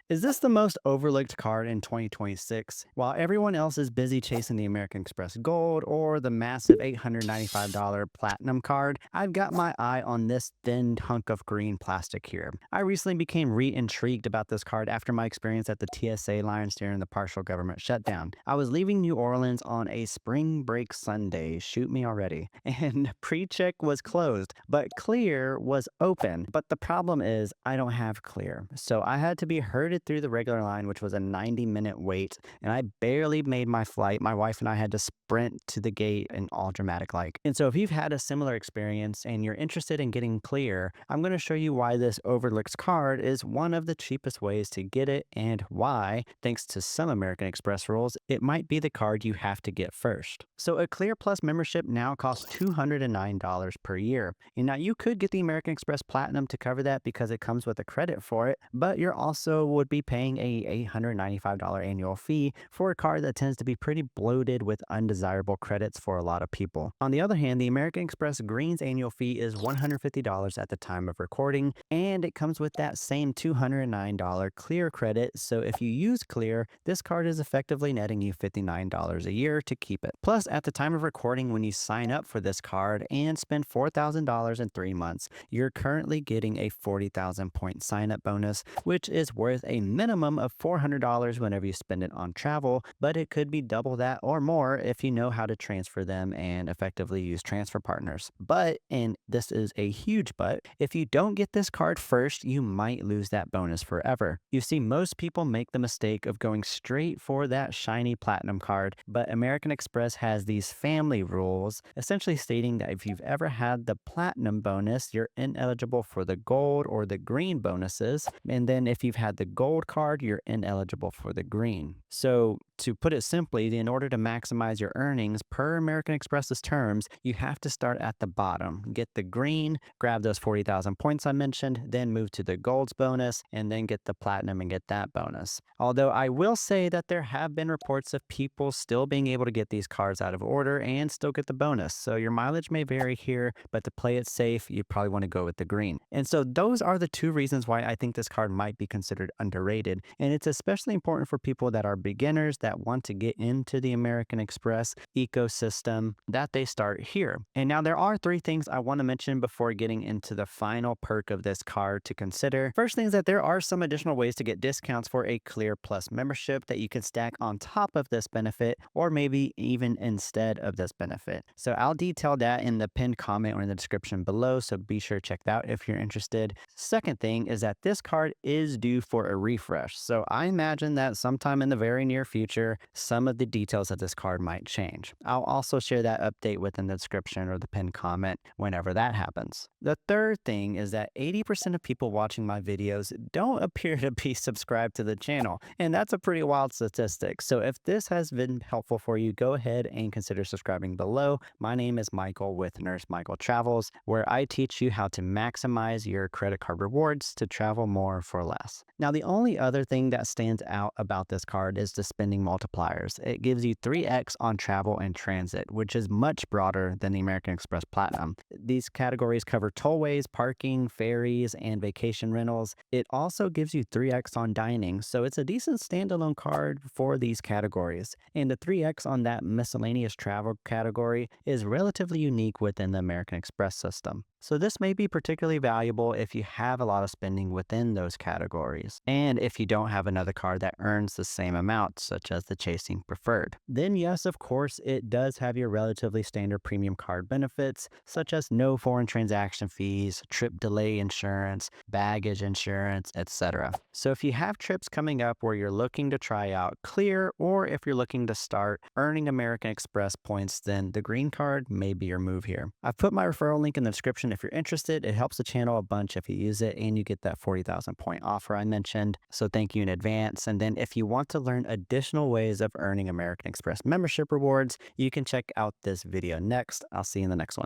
Is this the most overlooked card in 2026? While everyone else is busy chasing the American Express Gold or the massive $895 Platinum card, I've got my eye on this thin hunk of green plastic here. I recently became re-intrigued about this card after my experience at the TSA lines during the partial government shutdown. I was leaving New Orleans on a spring break Sunday, shoot me already, and pre-check was closed, but Clear was open. But the problem is I don't have Clear, so I had to be herded through the regular line, which was a 90-minute wait, and I barely made my flight. My wife and I had to sprint to the gate and all dramatic like. And so if you've had a similar experience and you're interested in getting Clear, I'm going to show you why this overlooked card is one of the cheapest ways to get it and why, thanks to some American Express rules, it might be the card you have to get first. So a Clear Plus membership now costs $209 per year. And now you could get the American Express Platinum to cover that because it comes with a credit for it, but you're also would be paying a $895 annual fee for a card that tends to be pretty bloated with undesirable credits for a lot of people. On the other hand, the American Express Green's annual fee is $150 at the time of recording, and it comes with that same $209 Clear credit. So if you use Clear, this card is effectively netting you $59 a year to keep it. Plus, at the time of recording, when you sign up for this card and spend $4,000 in 3 months, you're currently getting a 40,000 point sign up bonus, which is worth a minimum of $400 whenever you spend it on travel, but it could be double that or more if you know how to transfer them and effectively use transfer partners. But, and this is a huge but, if you don't get this card first, you might lose that bonus forever. You see, most people make the mistake of going straight for that shiny platinum card, but American Express has these family rules, essentially stating that if you've ever had the platinum bonus, you're ineligible for the gold or the green bonuses. And then if you've had the gold card, you're ineligible for the green. So to put it simply, in order to maximize your earnings per American Express's terms, you have to start at the bottom, get the green, grab those 40,000 points I mentioned, then move to the gold's bonus, and then get the platinum and get that bonus. Although I will say that there have been reports of people still being able to get these cards out of order and still get the bonus. So your mileage may vary here, but to play it safe, you probably want to go with the green. And so those are the two reasons why I think this card might be considered underrated. And it's especially important for people that are beginners that want to get into the American Express ecosystem that they start here. And now there are three things I want to mention before getting into the final perk of this card to consider. First thing is that there are some additional ways to get discounts for a Clear Plus membership that you can stack on top of this benefit or maybe even instead of this benefit. So I'll detail that in the pinned comment or in the description below, so be sure to check that out if you're interested. Second thing is that this card is due for a refresh. So I imagine that sometime in the very near future, some of the details of this card might change. I'll also share that update within the description or the pinned comment whenever that happens. The third thing is that 80% of people watching my videos don't appear to be subscribed to the channel, and that's a pretty wild statistic. So if this has been helpful for you, go ahead and consider subscribing below. My name is Michael with Nurse Michael Travels, where I teach you how to maximize your credit card rewards to travel more for less. Now, the only other thing that stands out about this card is the spending multipliers. It gives you 3x on travel and transit, which is much broader than the American Express Platinum. These categories cover tollways, parking, ferries, and vacation rentals. It also gives you 3x on dining, so it's a decent standalone card for these categories. And the 3x on that miscellaneous travel category is relatively unique within the American Express system. So this may be particularly valuable if you have a lot of spending within those categories, and if you don't have another card that earns the same amount, such as the Chasing Preferred. Then yes, of course, it does have your relatively standard premium card benefits, such as no foreign transaction fees, trip delay insurance, baggage insurance, etc. So if you have trips coming up where you're looking to try out Clear, or if you're looking to start earning American Express points, then the green card may be your move here. I've put my referral link in the description if you're interested. It helps the channel a bunch if you use it, and you get that 40,000 point offer I mentioned. So thank you in advance. And then if you want to learn additional ways of earning American Express membership rewards, you can check out this video next. I'll see you in the next one.